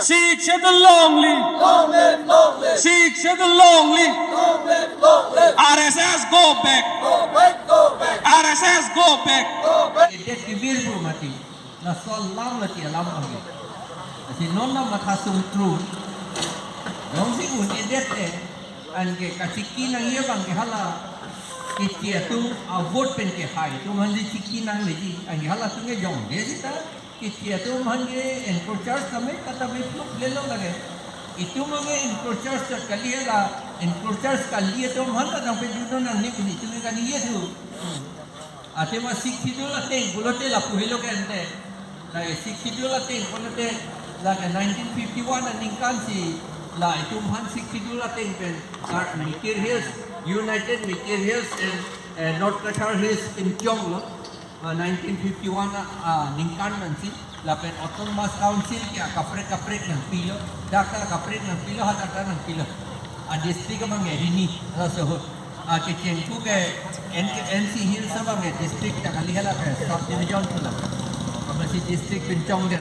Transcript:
Sikh said the long live. Long live, long live. Sikh said the long live. Long live, long live. RSS go back. Go back, go back. RSS go back. Go back. Dia kibir pun mati. Na sol lam lati alam lagi. Asi nonna mathasum tru. Dong si un edete an ke kachiki nang ye bang ke hala ke tia tu a vote pen ke hai tu mandi chiki nang leji an ke hala tu nge jong de sita ke tia tu mandi encroachers kame kata me pluk le lo lage itu mange encroachers ka kali la encroachers ka liye tu manda dang pe judo nang ni kuni tu ka ni ye tu ate ma sikhido la teng bulote la puhilo ke ante la sikhido la teng bulote la 1951 an ingkan si la itu man sikhido la teng pen Mikir Hills United Mikir Hills and North Qatar Hills in Kyong lo 1951 ningkan man si la pen autonomous council ki kapre nang pilo daka kapre nang pilo hata nang pilo a district mang rini so ke cengku ke NC Hills sama ke district tak kali hala ke sub division tu lah masih district Pencong dia